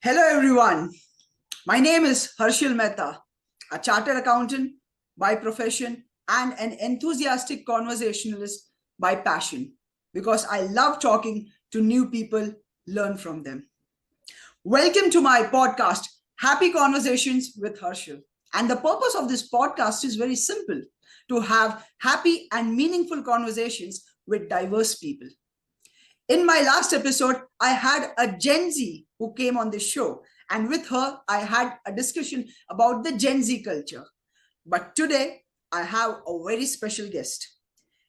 Hello everyone, my name is Harshil Mehta, a chartered accountant by profession and an enthusiastic conversationalist by passion because I love talking to new people, learn from them. Welcome to my podcast, Happy Conversations with Harshil. And the purpose of this podcast is very simple, to have happy and meaningful conversations with diverse people. In my last episode, I had a Gen Z who came on this show, and with her, I had a discussion about the Gen Z culture. But today, I have a very special guest.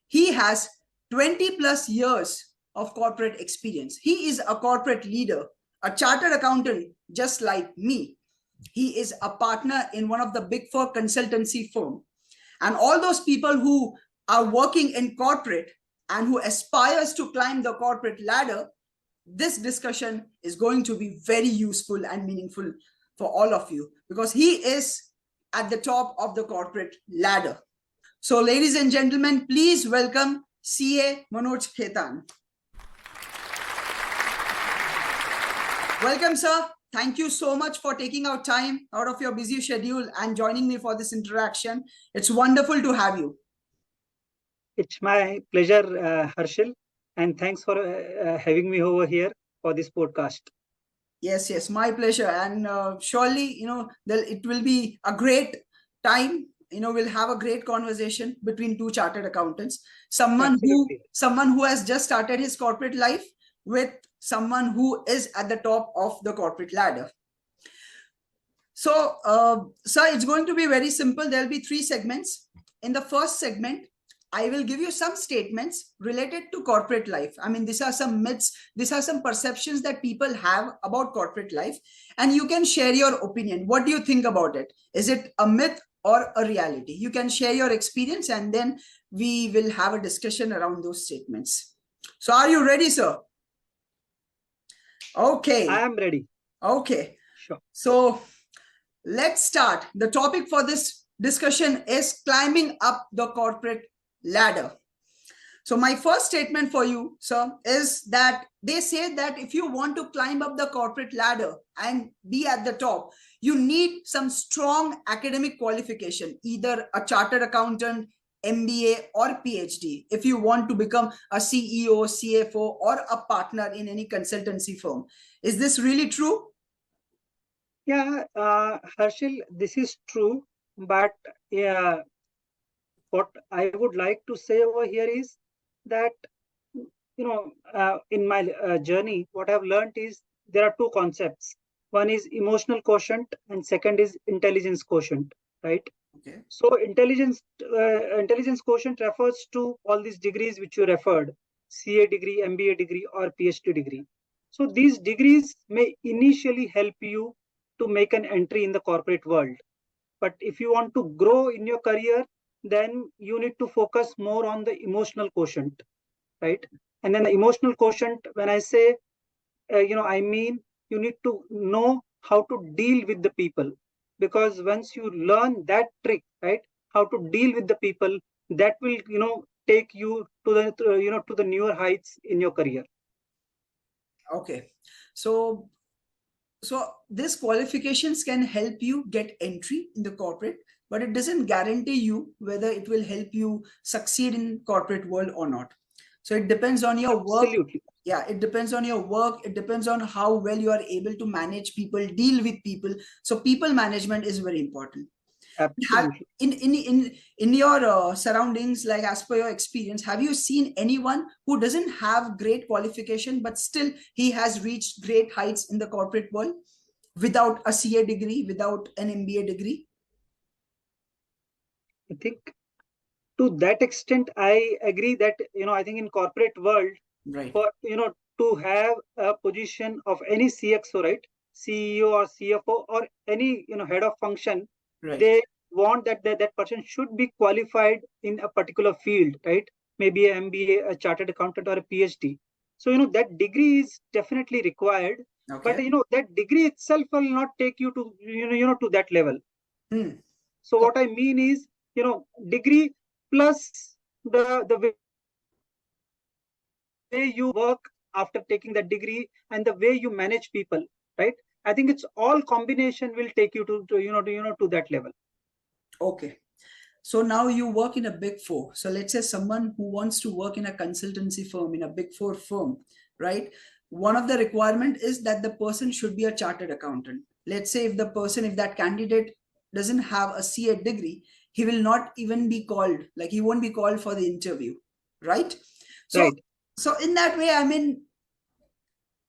He has 20 plus years of corporate experience. He is a corporate leader, a chartered accountant, just like me. He is a partner in one of the big four consultancy firm. And all those people who are working in corporate and who aspires to climb the corporate ladder, this discussion is going to be very useful and meaningful for all of you because he is at the top of the corporate ladder. So, ladies and gentlemen, please welcome CA Manoj Khetan. Welcome, sir. Thank you so much for taking out time out of your busy schedule and joining me for this interaction. It's wonderful to have you. It's my pleasure, Harshil, and thanks for having me over here for this podcast. Yes, my pleasure. And surely, it will be a great time. We'll have a great conversation between two chartered accountants. Someone who has just started his corporate life with someone who is at the top of the corporate ladder. So, sir, it's going to be very simple. There'll be three segments. In the first segment, I will give you some statements related to corporate life. I mean, these are some myths, these are some perceptions that people have about corporate life, and you can share your opinion. What do you think about it? Is it a myth or a reality? You can share your experience, and then we will have a discussion around those statements. So, are you ready, sir? Okay. I am ready. Okay. Sure. So, let's start. The topic for this discussion is climbing up the corporate ladder. So my first statement for you, sir, is that they say that if you want to climb up the corporate ladder and be at the top, you need some strong academic qualification, either a chartered accountant, MBA or PhD, if you want to become a CEO, CFO or a partner in any consultancy firm. Is this really true? Yeah, Harshil, this is true, but yeah, what I would like to say over here is that in my journey, what I've learned is there are two concepts. One is emotional quotient, and second is intelligence quotient, right? Okay. So intelligence quotient refers to all these degrees which you referred, CA degree, MBA degree, or PhD degree. So these degrees may initially help you to make an entry in the corporate world. But if you want to grow in your career, then you need to focus more on the emotional quotient, right? And then the emotional quotient, when I say, I mean, you need to know how to deal with the people, because once you learn that trick, right, how to deal with the people, that will take you to the newer heights in your career. Okay, so these qualifications can help you get entry in the corporate, but it doesn't guarantee you whether it will help you succeed in corporate world or not. So it depends on your work. Absolutely. Yeah, it depends on your work. It depends on how well you are able to manage people, deal with people. So people management is very important. Absolutely. In your surroundings, like as per your experience, have you seen anyone who doesn't have great qualification but still he has reached great heights in the corporate world without a CA degree, without an MBA degree? I think to that extent, I agree that I think in corporate world, Right. for to have a position of any CXO, right, CEO or CFO or any head of function, Right. they want that person should be qualified in a particular field, right? Maybe an MBA, a chartered accountant, or a PhD. So that degree is definitely required. Okay. But that degree itself will not take you to to that level. So what I mean is, degree plus the way you work after taking that degree and the way you manage people, right? I think it's all combination will take you to to that level. Okay. So now you work in a big four. So let's say someone who wants to work in a consultancy firm, in a big four firm, right? One of the requirement is that the person should be a chartered accountant. Let's say if that candidate doesn't have a CA degree, he will not even be called, like he won't be called for the interview, right? So, Right. so in that way, I mean,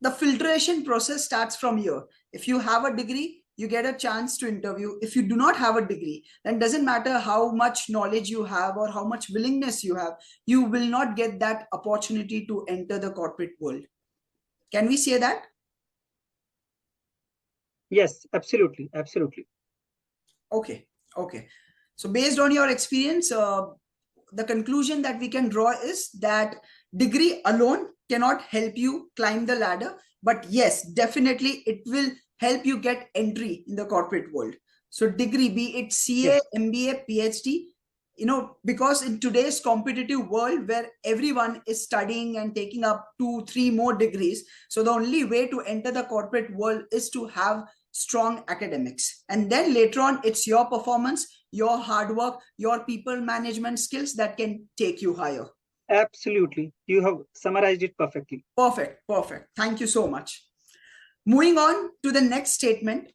the filtration process starts from here. If you have a degree, you get a chance to interview. If you do not have a degree, then doesn't matter how much knowledge you have or how much willingness you have, you will not get that opportunity to enter the corporate world. Can we say that? Yes, absolutely, absolutely. Okay. Okay. So based on your experience, the conclusion that we can draw is that degree alone cannot help you climb the ladder, but yes, definitely it will help you get entry in the corporate world. So degree, be it CA, Yes, MBA, PhD, because in today's competitive world where everyone is studying and taking up 2 3 more degrees, so the only way to enter the corporate world is to have strong academics, and then later on it's your performance, your hard work, your people management skills that can take you higher. absolutely. You have summarized it perfectly. Perfect, perfect. Thank you so much. Moving on to the next statement.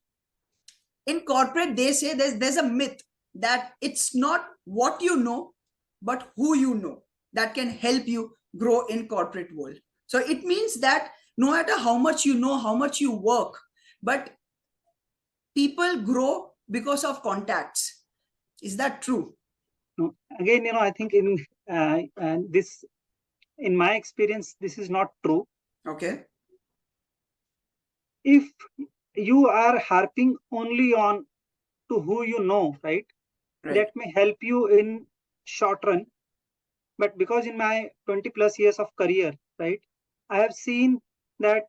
In corporate, they say there's a myth that it's not what you know, but who you know that can help you grow in corporate world. So it means that no matter how much you know, how much you work, but people grow because of contacts. Is that true? No, again, I think this, in my experience, this is not true. Okay. If you are harping only on to who you know, right, Right. that may help you in short run. But because in my 20 plus years of career, right, I have seen that,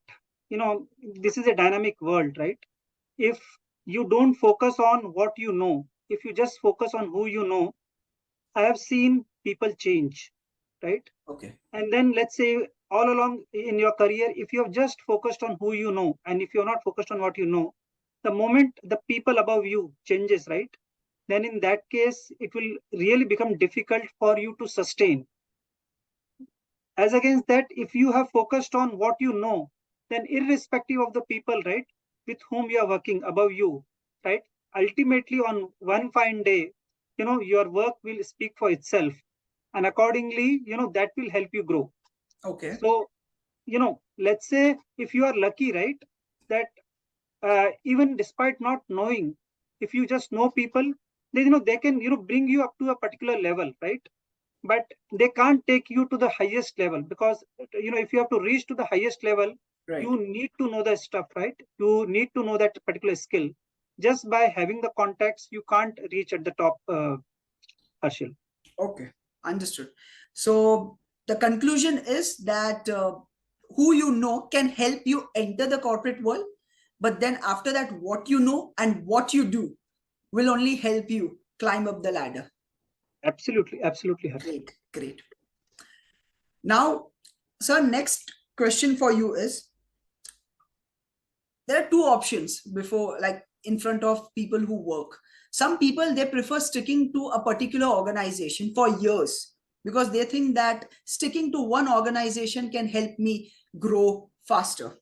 this is a dynamic world, right? If you don't focus on what you know, if you just focus on who you know, I have seen people change, right? Okay. And then let's say all along in your career, if you have just focused on who you know, and if you're not focused on what you know, the moment the people above you changes, right? Then in that case, it will really become difficult for you to sustain. As against that, if you have focused on what you know, then irrespective of the people, right, with whom you are working above you, right, ultimately on one fine day, your work will speak for itself, and accordingly, that will help you grow. Okay. So, let's say if you are lucky, right, that even despite not knowing, if you just know people, then they can bring you up to a particular level, right? But they can't take you to the highest level, because if you have to reach to the highest level, Right. you need to know the stuff, right? You need to know that particular skill. Just by having the contacts, you can't reach at the top, Harshil. Okay. Understood. So the conclusion is that who you know can help you enter the corporate world, but then after that, what you know and what you do will only help you climb up the ladder. Absolutely, absolutely, Harshil. Great, great. Now, sir, next question for you is, there are two options before, like in front of people who work. Some people, they prefer sticking to a particular organization for years because they think that sticking to one organization can help me grow faster.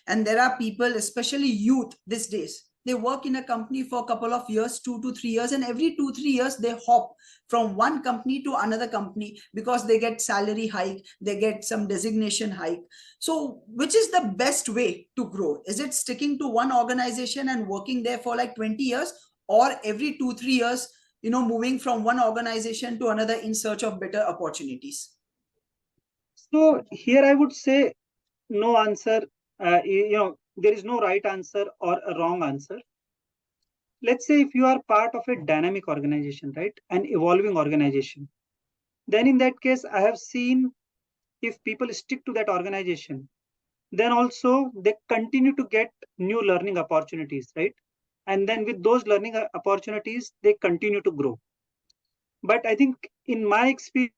And there are people, especially youth these days, they work in a company for a couple of years, 2 to 3 years, and every 2 3 years they hop from one company to another company because they get salary hike, they get some designation hike. So which is the best way to grow? Is it sticking to one organization and working there for like 20 years, or every 2 3 years, moving from one organization to another in search of better opportunities? So here I would say no answer. There is no right answer or a wrong answer. Let's say if you are part of a dynamic organization, right, an evolving organization, then in that case, I have seen if people stick to that organization, then also they continue to get new learning opportunities, right? And then with those learning opportunities, they continue to grow. But I think in my experience,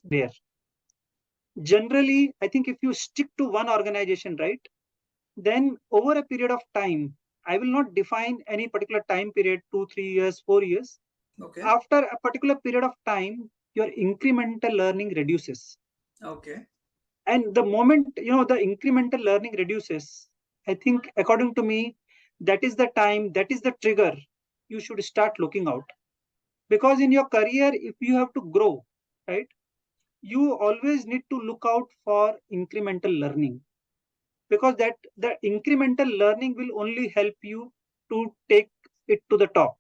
there generally, I think if you stick to one organization, right, then over a period of time, I will not define any particular time period, 2, 3 years, 4 years. Okay. After a particular period of time, your incremental learning reduces. Okay. And the moment, the incremental learning reduces, I think, according to me, that is the time, that is the trigger you should start looking out. Because in your career, if you have to grow, right, you always need to look out for incremental learning, because that the incremental learning will only help you to take it to the top.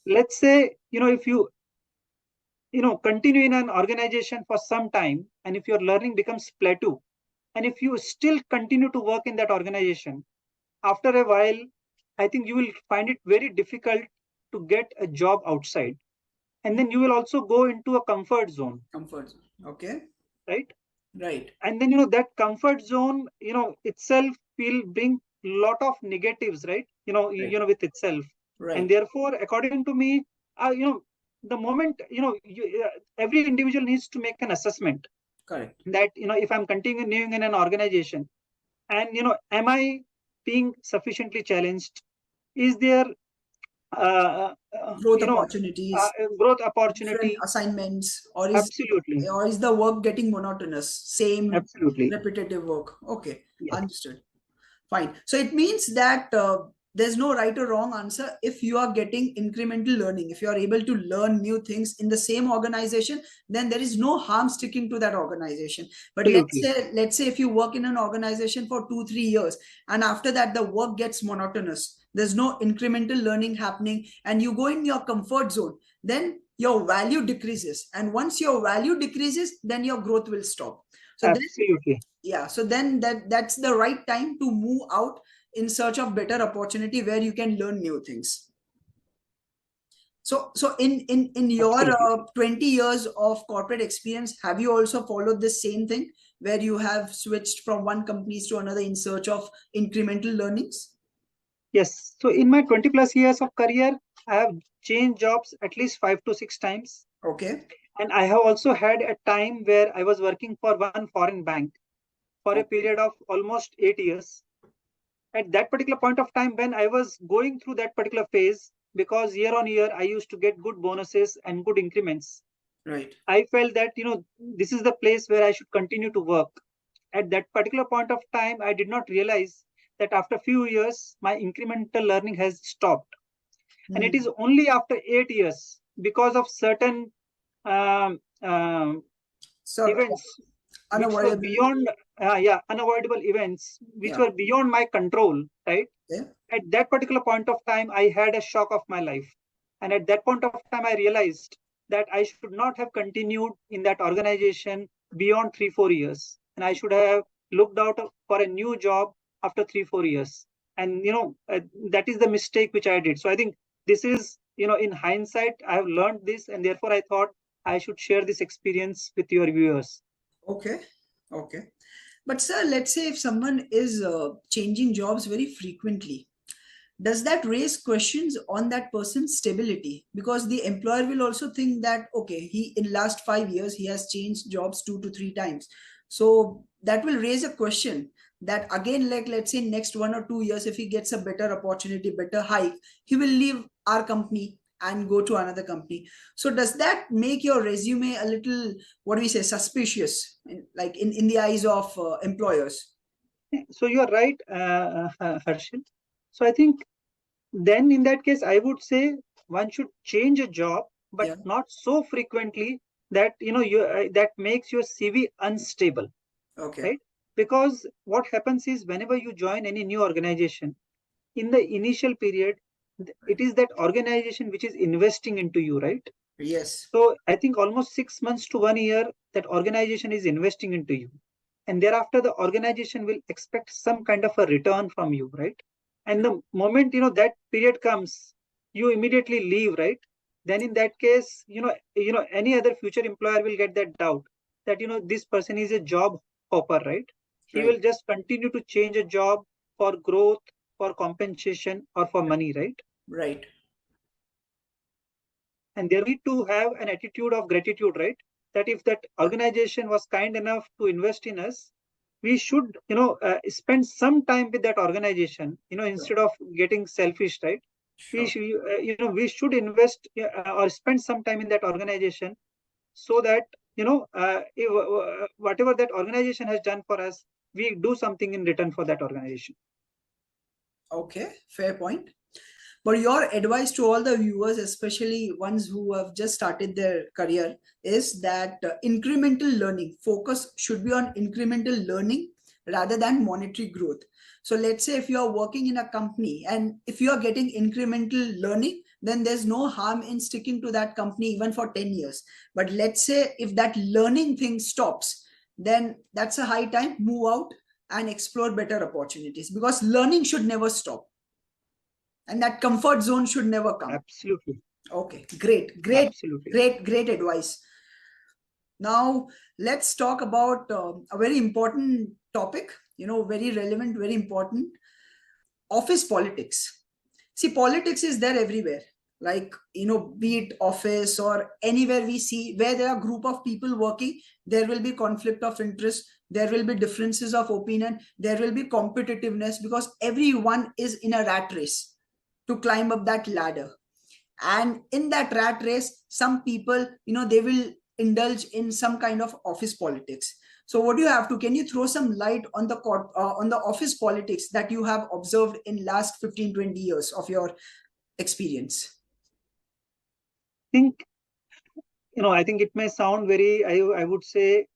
Let's say, if you continue in an organization for some time, and if your learning becomes plateau, and if you still continue to work in that organization, after a while, I think you will find it very difficult to get a job outside, and then you will also go into a comfort zone. Comfort zone. Okay. Right. Right. And then that comfort zone itself will bring lot of negatives, right, Right. with itself. And Right. therefore, according to me, the moment, every individual needs to make an assessment Correct. that, if I'm continuing in an organization, and am I being sufficiently challenged, is there uh, uh, Growth you know opportunities, growth different opportunity. assignments, Absolutely. or is the work getting monotonous, same Absolutely. repetitive work? Okay. Yes. Understood. Fine. So it means that there's no right or wrong answer if you are getting incremental learning. If you are able to learn new things in the same organization, then there is no harm sticking to that organization. But Absolutely. let's say if you work in an organization for 2 3 years, and after that the work gets monotonous, there's no incremental learning happening, and you go in your comfort zone, then your value decreases. And once your value decreases, then your growth will stop. So then, Absolutely. yeah, so then that's the right time to move out in search of better opportunity where you can learn new things. So in your Absolutely. 20 years of corporate experience, have you also followed the same thing where you have switched from one companies to another in search of incremental learnings? Yes. So in my 20 plus years of career, I have changed jobs at least 5 to 6 times. Okay. And I have also had a time where I was working for one foreign bank for a Okay. period of almost 8 years. At that particular point of time, when I was going through that particular phase, because year on year, I used to get good bonuses and good increments, Right. I felt that, this is the place where I should continue to work. At that particular point of time, I did not realize that after few years, my incremental learning has stopped. And it is only after 8 years, because of certain um, um, So events which were unavoidable. beyond, unavoidable events which Yeah. were beyond my control, right? Yeah. At that particular point of time, I had a shock of my life. And at that point of time, I realized that I should not have continued in that organization beyond 3, 4 years. And I should have looked out for a new job after 3, 4 years. And, that is the mistake which I did. So I think this is, in hindsight, I have learned this. And therefore, I thought I should share this experience with your viewers. Okay. Okay. But sir, let's say if someone is changing jobs very frequently, does that raise questions on that person's stability? Because the employer will also think that, okay, he in last 5 years he has changed jobs 2 to 3 times. So that will raise a question that again, like let's say next 1 or 2 years, if he gets a better opportunity, better hike, he will leave our company and go to another company. So does that make your resume a little, what do we say, suspicious, like in the eyes of employers? So you are right, Harshil. So I think then in that case, I would say one should change a job, but Yeah. not so frequently that that makes your CV unstable, Okay. right? Because what happens is whenever you join any new organization, in the initial period, it is that organization which is investing into you, right? Yes. So I think almost 6 months to 1 year, that organization is investing into you. And thereafter, the organization will expect some kind of a return from you, right? And the moment, that period comes, you immediately leave, right? Then in that case, any other future employer will get that doubt that, this person is a job hopper, right? He will Right. just continue to change a job for growth, for compensation, or for money, right? Right. And there need to have an attitude of gratitude, right? That if that organization was kind enough to invest in us, we should, spend some time with that organization, instead of getting selfish, right? We Sure. should, we should invest or spend some time in that organization, so that, whatever that organization has done for us, we do something in return for that organization. Okay, fair point. But your advice to all the viewers, especially ones who have just started their career, is that incremental learning focus should be on incremental learning rather than monetary growth. So let's say if you are working in a company and if you are getting incremental learning, then there's no harm in sticking to that company even for 10 years. But let's say if that learning thing stops, then that's a high time, move out and explore better opportunities, because learning should never stop and that comfort zone should never come. Absolutely. Okay, great, Absolutely. great advice. Now let's talk about a very important topic, very relevant, very important: office politics. See, politics is there everywhere. Like, be it office or anywhere we see where there are a group of people working, there will be conflict of interest, there will be differences of opinion, there will be competitiveness, because everyone is in a rat race to climb up that ladder. And in that rat race, some people, they will indulge in some kind of office politics. So what do you have to, can you throw some light on the on the office politics that you have observed in last 15-20 years of your experience? I think, I think it may sound very, I would say,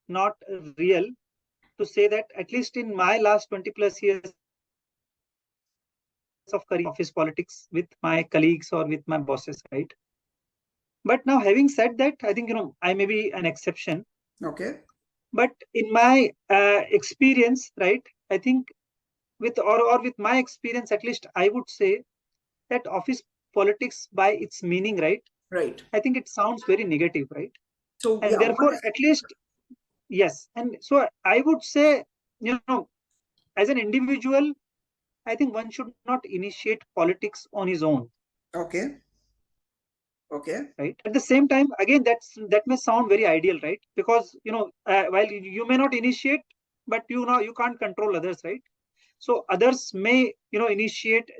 not real to say that, at least in my last 20 plus years of career, office politics with my colleagues or with my bosses, right? But now, having said that, I think, I may be an exception. Okay. But in my experience, right, I think or with my experience, at least I would say that office politics, by its meaning, right, Right. I think it sounds very negative, right? So And yeah, what therefore, is, at least, yes. And so I would say, as an individual, I think one should not initiate politics on his own, okay, okay, right? At the same time, again, that may sound very ideal, right? Because, while you may not initiate, but you can't control others, right? So others may, initiate,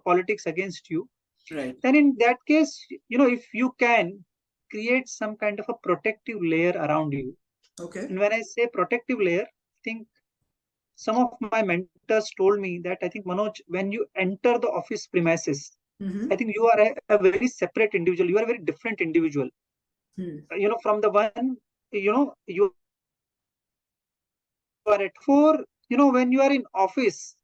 politics against you. right, Then in that case, if you can create some kind of a protective layer around you. okay. And when I say protective layer, I think some of my mentors told me that, I think, Manoj, when you enter the office premises, I Mm-hmm. think you are a very separate individual. You are a very different individual, Hmm. from the one, you are at. For, when you are in office,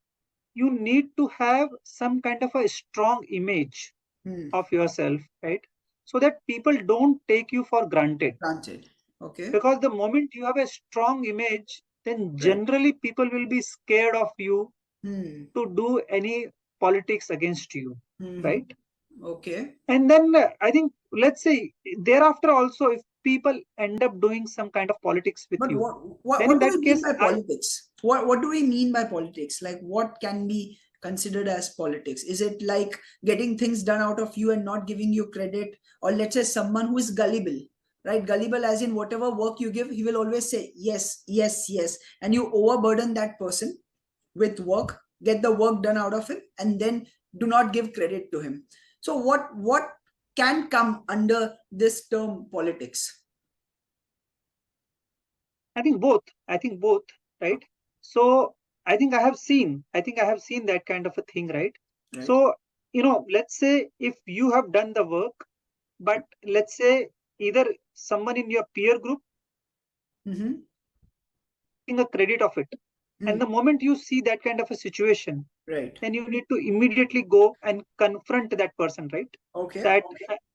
you need to have some kind of a strong image Hmm. of yourself, right? So that people don't take you for granted. Granted. Okay. Because the moment you have a strong image, then Right. generally people will be scared of you Hmm. to do any politics against you, Hmm. right? Okay. And then, I think, let's say, thereafter also, if people end up doing some kind of politics with But you, what then in what do we that mean case, by politics? What do we mean by politics? Like, what can be considered as politics? Is it like getting things done out of you and not giving you credit? Or let's say someone who is gullible, right? Gullible as in whatever work you give, he will always say yes, yes, yes. And you overburden that person with work, get the work done out of him, and then do not give credit to him. So what can come under this term politics? I think both. I think both, right? So I think I have seen that kind of a thing, right? Right. So, let's say if you have done the work, but let's say either someone in your peer group Mm-hmm. taking a credit of it. And Hmm. the moment you see that kind of a situation, Right. then you need to immediately go and confront that person, right? Okay. That,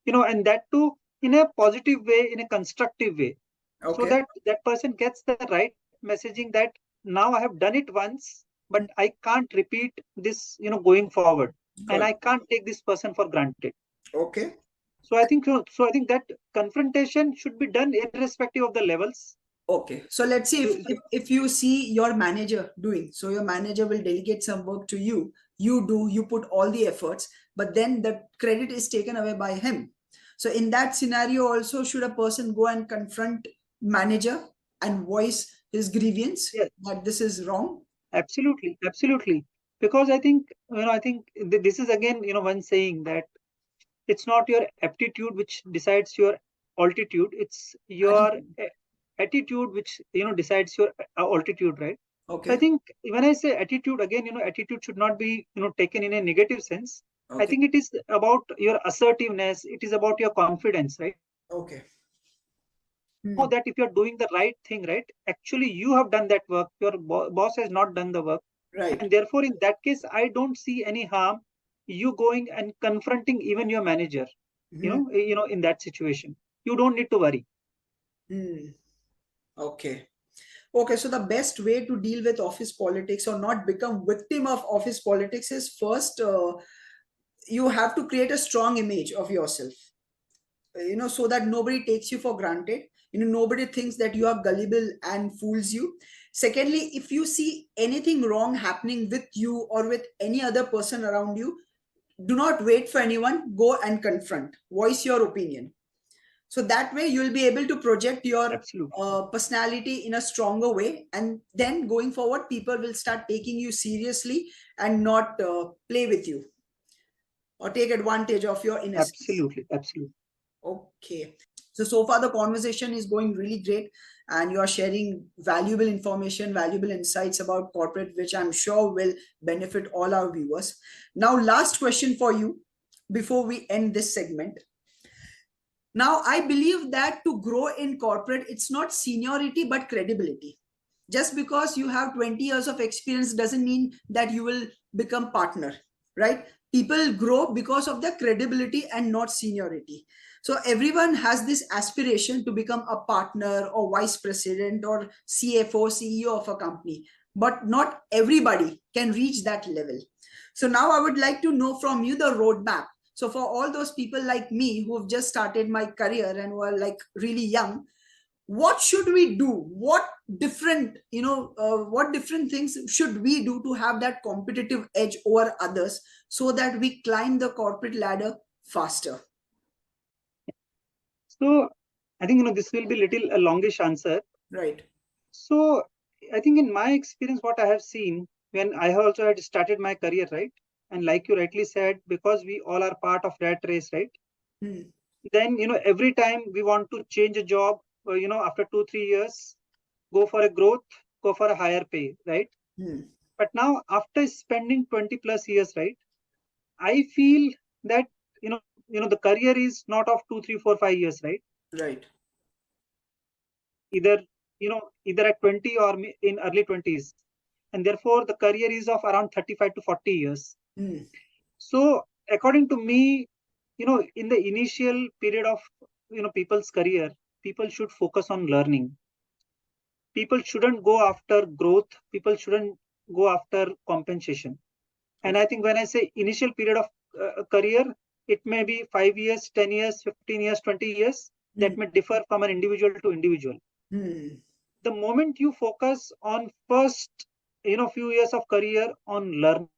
and that too in a positive way, in a constructive way, so Okay. that that person gets the right messaging that now I have done it once, but Hmm. I can't repeat this, going forward, and Good. I can't take this person for granted. Okay. So I think so. I think that confrontation should be done irrespective of the levels. Okay. So let's say You, if you see your manager doing, so your manager will delegate some work to you. You do, you put all the efforts, but then the credit is taken away by him. So in that scenario, also should a person go and confront manager and voice his grievance Yes, that this is wrong? absolutely, absolutely. Because I think, I think this is again, one saying that it's not your aptitude which decides your altitude, it's your Attitude. attitude which, decides your altitude, right? So I Okay. think when I say attitude, again, attitude should not be, taken in a negative sense. I Okay. think it is about your assertiveness, it is about your confidence, right? Okay. Know that if you're doing the right thing, right, actually you have done that work, your boss has not done the work. Right. And therefore, in that case, I don't see any harm you going and confronting even your manager, Hmm. in that situation. You don't need to worry. Hmm. Okay. Okay, so the best way to deal with office politics or not become victim of office politics is first, you have to create a strong image of yourself, so that nobody takes you for granted. Nobody thinks that you are gullible and fools you. Secondly, if you see anything wrong happening with you or with any other person around you, do not wait for anyone, go and confront, voice your opinion. So that way you'll be able to project your Absolutely. personality in a stronger way, and then going forward people will start taking you seriously and not play with you or take advantage of your innocence. Absolutely. Absolutely. Okay. So far the conversation is going really great, and you are sharing valuable information, valuable insights about corporate, which I'm sure will benefit all our viewers. Now, last question for you before we end this segment. Now, I believe that to grow in corporate, it's not seniority but credibility. Just because you have 20 years of experience doesn't mean that you will become partner, right? People grow because of their credibility and not seniority. So everyone has this aspiration to become a partner or vice president or CFO, CEO of a company, but not everybody can reach that level. So now I would like to know from you the roadmap. So for all those people like me who have just started my career and who are like really young, what should we do? What different things should we do to have that competitive edge over others so that we climb the corporate ladder faster? So I think, this will be little a longish answer. Right. So I think in my experience, what I have seen when I have also had started my career, right? And like you rightly said, because we all are part of rat race, right? Hmm. Then, every time we want to change a job, after 2, 3 years, go for a growth, go for a higher pay, right? Hmm. But now after spending 20 plus years, right, I feel that, the career is not of 2, 3, 4, 5 years, right? Right. Either, either at 20 or in early 20s. And therefore the career is of around 35 to 40 years. Hmm. So according to me, in the initial period of, people's career, people should focus on learning. People shouldn't go after growth. People shouldn't go after compensation. And Okay. I think when I say initial period of career, it may be 5 years, 10 years, 15 years, 20 years. Hmm. That may differ from an individual to individual. Hmm. The moment you focus on first, few years of career on learning,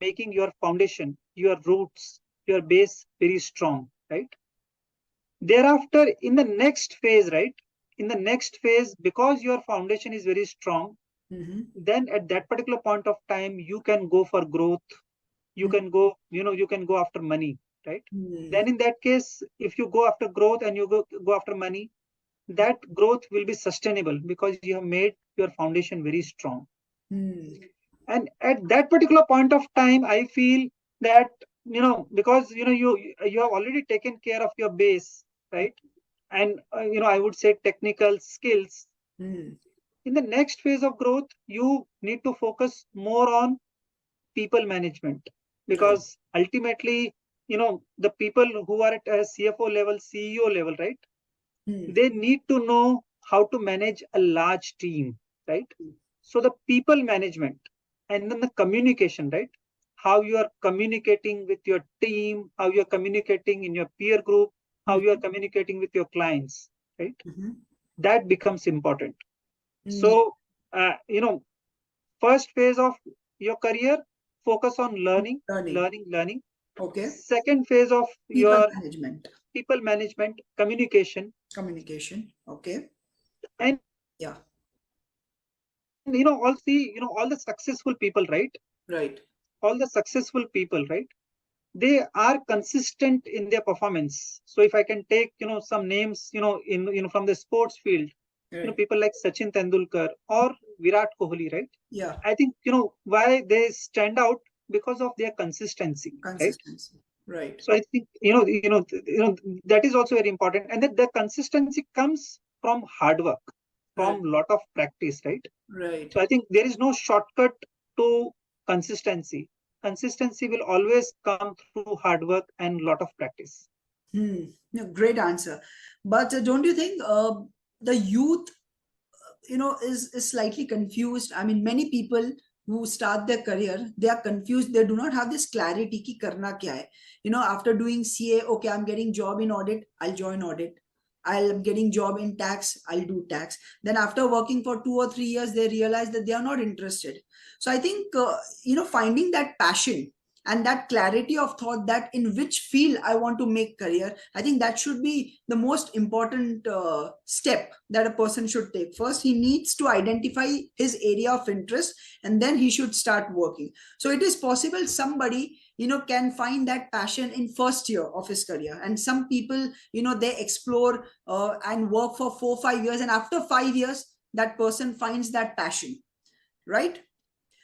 making your foundation, your roots, your base very strong, right? Thereafter, in the next phase, right? In the next phase, because your foundation is very strong, Hmm. then at that particular point of time, you can go for growth. You Hmm. can go, you can go after money, right? Hmm. Then in that case, if you go after growth and you go after money, that growth will be sustainable because you have made your foundation very strong. Hmm. And at that particular point of time, I feel that, because you have already taken care of your base, right? And I would say technical skills. Hmm. In the next phase of growth, you need to focus more on people management, Right. because ultimately, the people who are at a CFO level, CEO level, right, Hmm. they need to know how to manage a large team, right? So the people management, and then the communication, right? How you are communicating with your team, how you are communicating in your peer group, how you are Hmm. communicating with your clients, right? Hmm. That becomes important. Hmm. So, first phase of your career, focus on learning, Learning. learning, learning. Okay. Second phase of People your management. people management, communication. Communication. Okay. And Yeah. all all the successful people, right? Right. All the successful people, right? They are consistent in their performance. So if I can take, some names, in from the sports field, Right. people like Sachin Tendulkar or Virat Kohli, right? Yeah. I think, why they stand out because of their consistency, right? Consistency. Right. So I think, that is also very important. And that the consistency comes from hard work, Right. from lot of practice, right? Right. So I think there is no shortcut to consistency. Consistency will always come through hard work and lot of practice. Yeah, great answer. But don't you think the youth, is slightly confused? I mean, many people who start their career, they are confused. They do not have this clarity ki karna kya hai. After doing CA, okay, I'm getting job in audit, I'll join audit. I'm getting job in tax, I'll do tax. Then after working for 2 or 3 years, they realize that they are not interested. So I think, finding that passion and that clarity of thought, that in which field I want to make career, I think that should be the most important step that a person should take. First, he needs to identify his area of interest, and then he should start working. So it is possible somebody can find that passion in first year of his career, and some people, they explore and work for 4 5 years, and after 5 years that person finds that passion, right?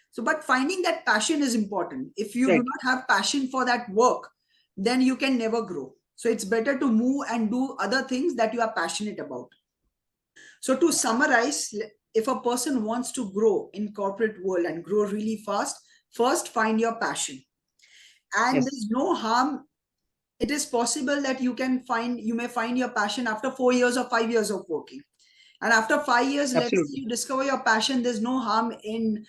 So, but finding that passion is important. If you do Right. not have passion for that work, then you can never grow. So it's better to move and do other things that you are passionate about. So to summarize, if a person wants to grow in corporate world and grow really fast, first find your passion. And Yes. there's no harm. It is possible that you may find your passion after 4 years or 5 years of working. And after 5 years, let's say Absolutely. you discover your passion, there's no harm in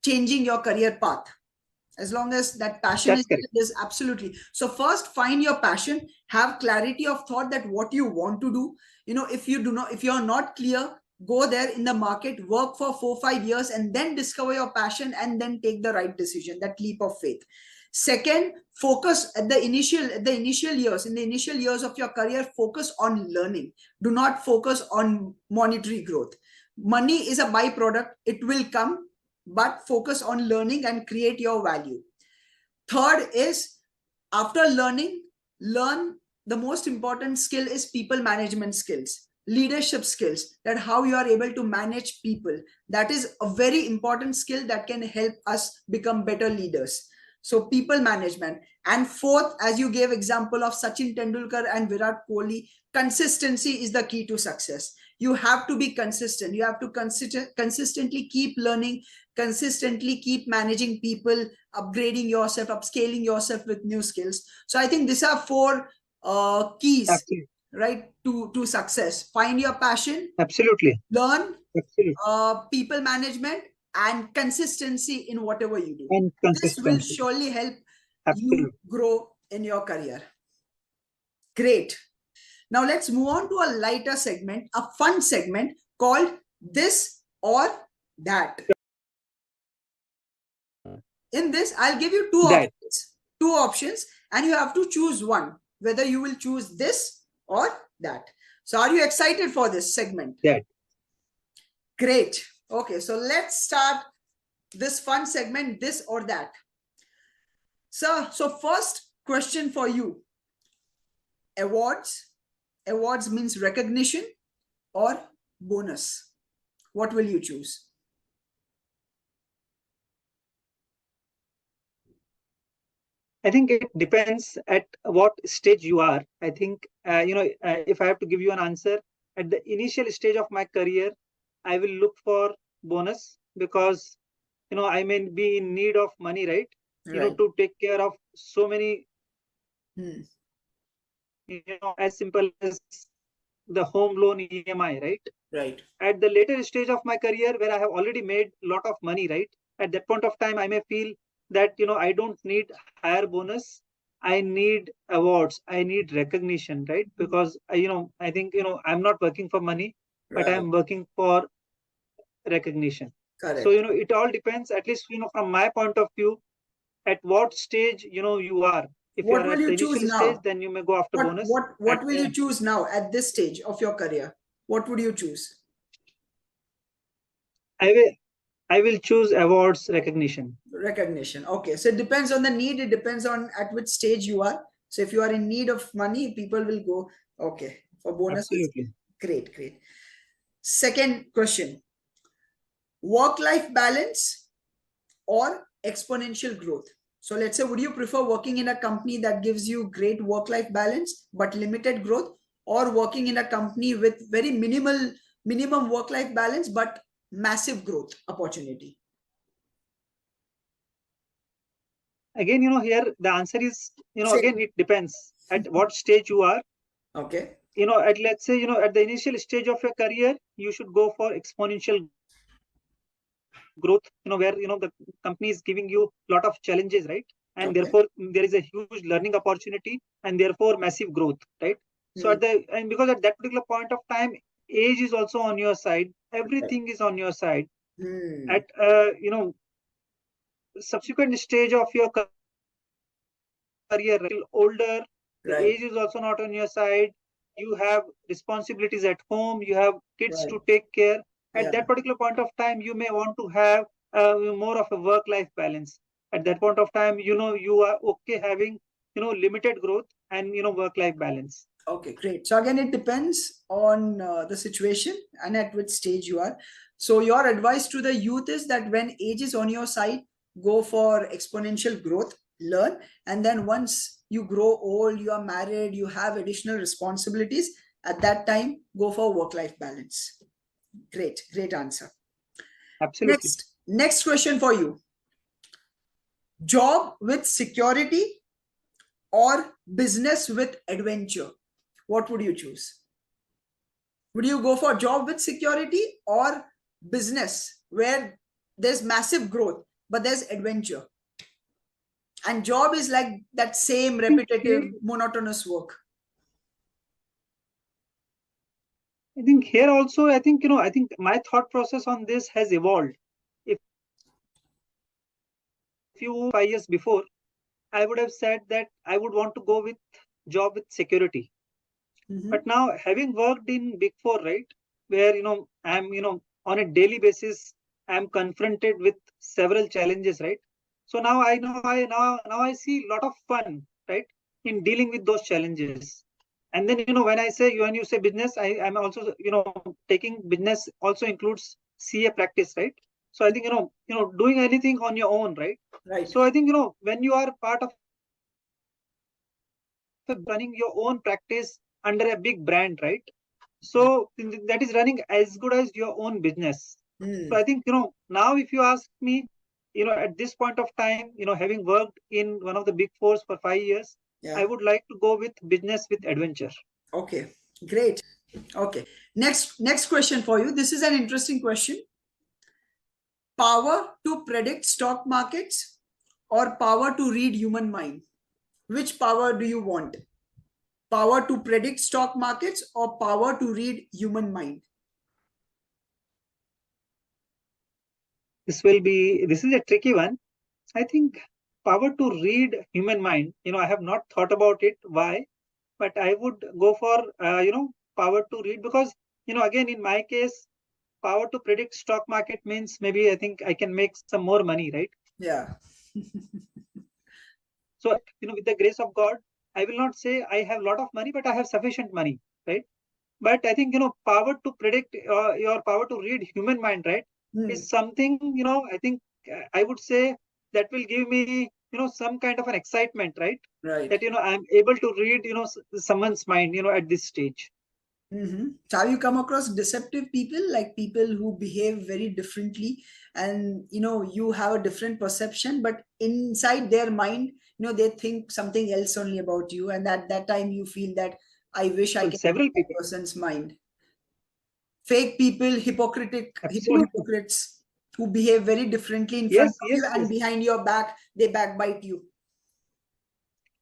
changing your career path. As long as that passion That's is correct. there, there's absolutely. So first find your passion, have clarity of thought that what you want to do. If you're not clear, go there in the market, work for 4 5 years, and then discover your passion, and then take the right decision, that leap of faith. Second, focus at the initial years. In the initial years of your career, focus on learning. Do not focus on monetary growth. Money is a byproduct, it will come, but focus on learning and create your value. Third is, after learning, learn the most important skill is people management skills, leadership skills, that how you are able to manage people. That is a very important skill that can help us become better leaders. So people management. And fourth, as you gave example of Sachin Tendulkar and Virat Kohli, consistency is the key to success. You have to be consistent. You have to consistently keep learning, consistently keep managing people, upgrading yourself, upscaling yourself with new skills. So I think these are four keys, Absolutely. right, to success. Find your passion, Absolutely. learn, Absolutely. people management, and consistency in whatever you do. And This will consistency. surely help you Absolutely. grow in your career. Great. Now let's move on to a lighter segment, a fun segment called This or That. In this, I'll give you That. two options, and you have to choose one, whether you will choose this or that. So are you excited for this segment? That. Great. Okay, so let's start this fun segment, This or That. So first question for you. Awards means recognition or bonus? What will you choose? I think it depends at what stage you are. I think, if I have to give you an answer, at the initial stage of my career, I will look for bonus because, I may be in need of money, right? Right. To take care of so many, Hmm. as simple as the home loan EMI, right? Right. At the later stage of my career where I have already made a lot of money, right? At that point of time, I may feel that, I don't need higher bonus. I need awards. I need recognition, right? Because, I think, I'm not working for money, but Right. I'm working for recognition. So, Correct. it all depends, at least, from my point of view, at what stage, you are. If you What are will at the you choose initial stage, now? then you may go after What bonus. what At what will you choose now at this stage of your career? what would you choose? I will choose awards recognition. Recognition. Okay, so it depends on the need. It depends on at which stage you are. So if you are in need of money, people will go, okay, for bonuses. Absolutely. Great, great. Second question, work-life balance or exponential growth? So let's say, would you prefer working in a company that gives you great work-life balance but limited growth, or working in a company with very minimum work-life balance but massive growth opportunity? Again, here the answer is, again, Same. it depends at what stage you are. Okay. At, let's say, at the initial stage of your career, you should go for exponential growth, where, the company is giving you a lot of challenges, right? And Okay. therefore, there is a huge learning opportunity and therefore massive growth, right? So because at that particular point of time, age is also on your side, everything is on your side. At, subsequent stage of your career, little older, the Right. age is also not on your side. You have responsibilities at home, you have kids Right. to take care. At Yeah. that particular point of time, you may want to have more of a work-life balance. At that point of time, you are okay having, limited growth and, work-life balance. Okay, great. So again, it depends on the situation and at which stage you are. So your advice to the youth is that when age is on your side, go for exponential growth, learn, and then once you grow old, you are married, you have additional responsibilities, at that time, go for work-life balance. Great, great answer. Absolutely. Next question for you. Job with security or business with adventure? What would you choose? Would you go for job with security or business where there's massive growth but there's adventure, and job is like that same I think repetitive monotonous work? I think here also, I think my thought process on this has evolved. If you 5 years before, I would have said that I would want to go with job with security. Mm-hmm. But now, having worked in Big Four, right, where I'm on a daily basis, I'm confronted with several challenges, right. So now I know I now I see a lot of fun, right, in dealing with those challenges. And then when you say business, I'm also taking business also includes CA practice, right. So I think doing anything on your own, right. Right. So I think when you are part of running your own practice under a big brand, right? So that is running as good as your own business. So Mm. I think, now if you ask me, at this point of time, having worked in one of the big fours for 5 years, I Yeah. would like to go with business with adventure. Okay, great. Okay, next question for you. This is an interesting question. Power to predict stock markets or power to read human mind? Which power do you want? Power to predict stock markets or power to read human mind? This is a tricky one. I think power to read human mind, I have not thought about it. Why? But I would go for, power to read because, again, in my case, power to predict stock market means maybe I think I can make some more money, right? Yeah. So, with the grace of God, I will not say I have a lot of money, but I have sufficient money, right? But I think, power to predict, your power to read human mind, right, Hmm. is something, I think I would say that will give me, some kind of an excitement, right? Right. That, I'm able to read, someone's mind, at this stage. Mm-hmm. So have you come across deceptive people, like people who behave very differently, and you have a different perception, but inside their mind, they think something else only about you, and at that time you feel that I wish I Well, can read several that people. person's mind. Fake people, Absolutely. hypocrites who behave very differently in front Yes, of you yes, and yes. behind your back, they backbite you.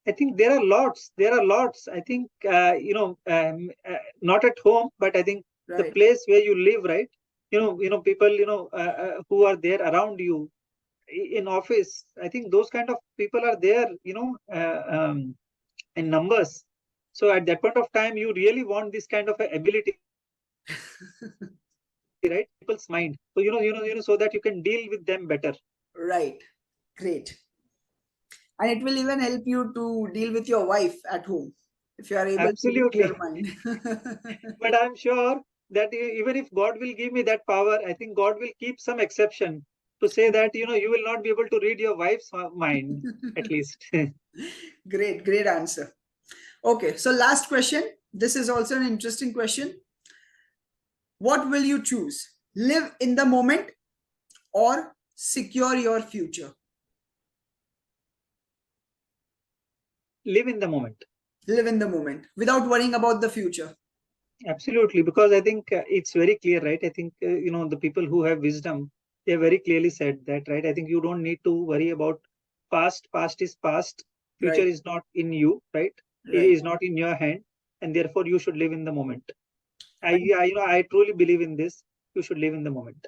I think there are lots. There are lots. I think not at home, but I think the Right. place where you live, right? People, who are there around you in office. I think those kind of people are there, in numbers. So at that point of time, you really want this kind of a ability, right? People's mind. So so that you can deal with them better. Right. Great. And it will even help you to deal with your wife at home if you are able to read Absolutely. their mind. But I'm sure that even if God will give me that power, I think God will keep some exception to say that you will not be able to read your wife's mind, at least. Great, great answer. Okay, so last question. This is also an interesting question. What will you choose? Live in the moment or secure your future? Live in the moment. Live in the moment without worrying about the future. Absolutely, because I think it's very clear, right? I think the people who have wisdom, they have very clearly said that, right? I think you don't need to worry about past. Past is past. Future Right, is not in you, right? It right. is not in your hand, and therefore you should live in the moment. I truly believe in this. You should live in the moment.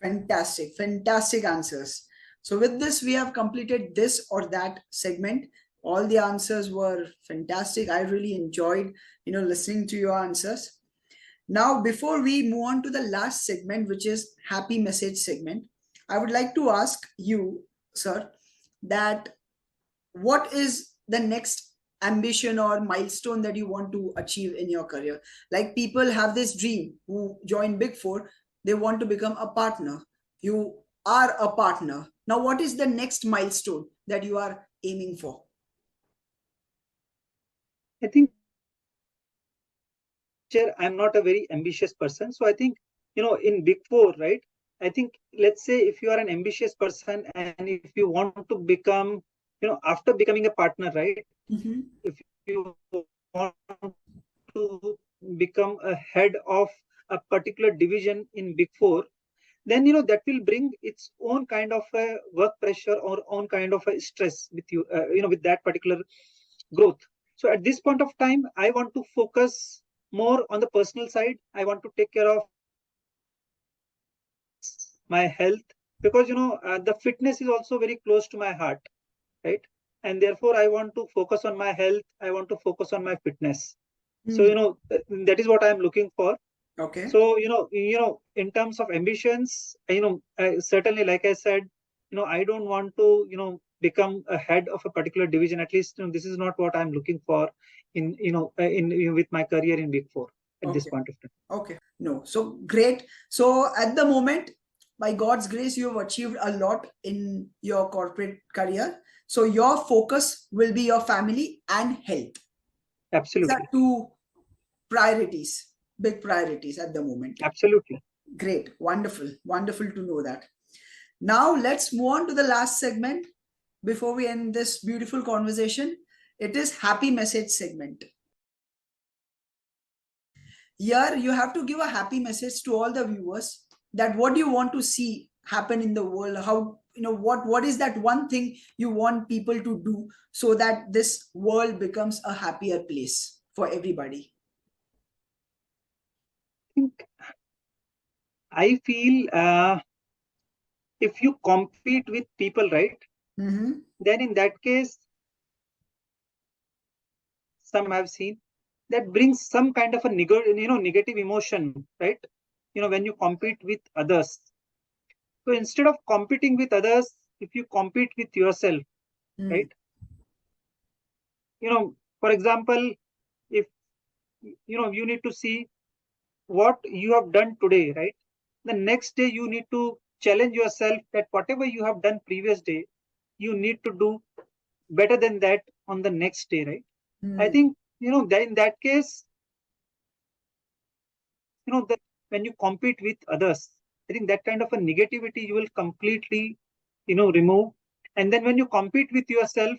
Fantastic, fantastic answers. So with this, we have completed this or that segment. All the answers were fantastic. I really enjoyed, listening to your answers. Now, before we move on to the last segment, which is happy message segment, I would like to ask you, sir, that what is the next ambition or milestone that you want to achieve in your career? Like people have this dream who join Big Four, they want to become a partner. You are a partner. Now, what is the next milestone that you are aiming for? I think I'm not a very ambitious person. So I think, in Big Four, right? I think, let's say if you are an ambitious person and if you want to become, after becoming a partner, right? Mhm. If you want to become a head of a particular division in Big Four, then that will bring its own kind of a work pressure or own kind of a stress with you, with that particular growth. So at this point of time, I want to focus more on the personal side. I want to take care of my health, because the fitness is also very close to my heart, right? And therefore I want to focus on my health. I want to focus on my fitness. So Hmm. that is what I'm looking for. Okay. So in terms of ambitions, certainly, like I said, I don't want to become a head of a particular division. At least this is not what I'm looking for in with my career in Big Four at this Okay. point of time. Okay. No. So great. So at the moment, by God's grace, you have achieved a lot in your corporate career. So your focus will be your family and health. These are Absolutely. two priorities, big priorities at the moment. Absolutely. Great. Wonderful. Wonderful to know that. Now let's move on to the last segment before we end this beautiful conversation. It is happy message segment. Here you have to give a happy message to all the viewers that what do you want to see happen in the world, how what is that one thing you want people to do so that this world becomes a happier place for everybody. I think I feel if you compete with people, right, Mm-hmm. then in that case, some I've seen that brings some kind of a negative emotion, right? When you compete with others. So instead of competing with others, if you compete with yourself, Mm. right? For example, if you need to see what you have done today, right? The next day you need to challenge yourself that whatever you have done previous day, you need to do better than that on the next day, right? I Mm. think that in that case, that when you compete with others, I think that kind of a negativity you will completely remove. And then when you compete with yourself,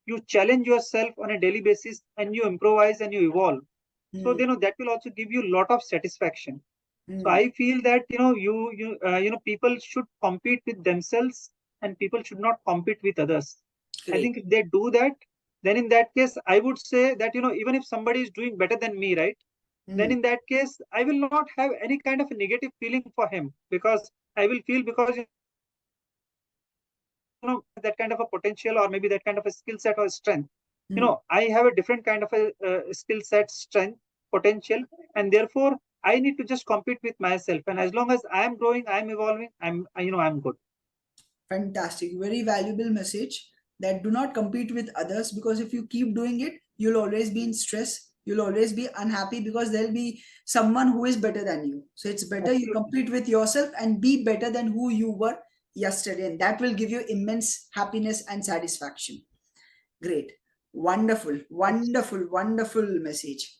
you challenge yourself on a daily basis and you improvise and you evolve. So Mm. that will also give you a lot of satisfaction. So Mm. I feel that people should compete with themselves and people should not compete with others. I Great. think if they do that, then in that case I would say that even if somebody is doing better than me, right, then Mm. in that case I will not have any kind of a negative feeling for him, because I will feel, because that kind of a potential or maybe that kind of a skill set or strength. Mm. I have a different kind of a skill set, strength, potential, and therefore I need to just compete with myself. And as long as I am growing, I am evolving, I'm good. Fantastic. Very valuable message that do not compete with others, because if you keep doing it, you'll always be in stress. You'll always be unhappy because there'll be someone who is better than you. So it's better you Absolutely. compete with yourself and be better than who you were yesterday. And that will give you immense happiness and satisfaction. Great. Wonderful, wonderful, wonderful message.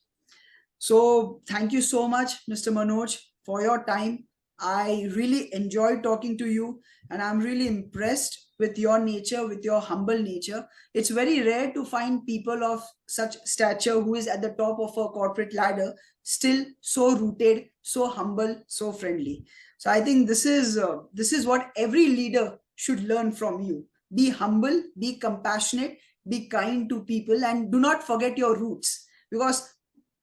So thank you so much, Mr. Manoj, for your time. I really enjoyed talking to you, and I'm really impressed with your nature, with your humble nature. It's very rare to find people of such stature who is at the top of a corporate ladder, still so rooted, so humble, so friendly. So I think this is what every leader should learn from you. Be humble, be compassionate, be kind to people, and do not forget your roots, because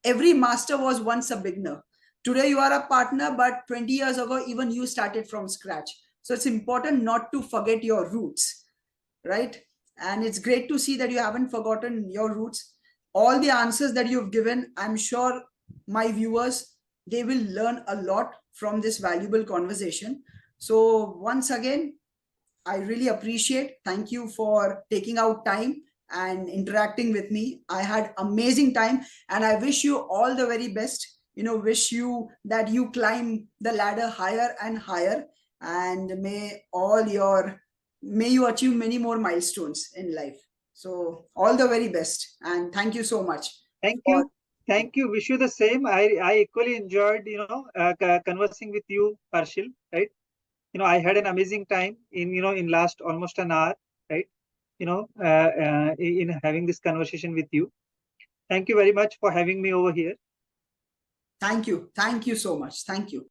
every master was once a beginner. Today you are a partner, but 20 years ago, even you started from scratch. So it's important not to forget your roots, right? And it's great to see that you haven't forgotten your roots. All the answers that you've given, I'm sure my viewers, they will learn a lot from this valuable conversation. So once again, I really appreciate. Thank you for taking out time and interacting with me. I had amazing time, and I wish you all the very best. Wish you that you climb the ladder higher and higher, and may you achieve many more milestones in life. So all the very best, and thank you so much Thank for. you. Thank you. Wish you the same. I equally enjoyed, conversing with you, Harshil, right? I had an amazing time in last almost an hour, right? In having this conversation with you. Thank you very much for having me over here. Thank you so much. Thank you.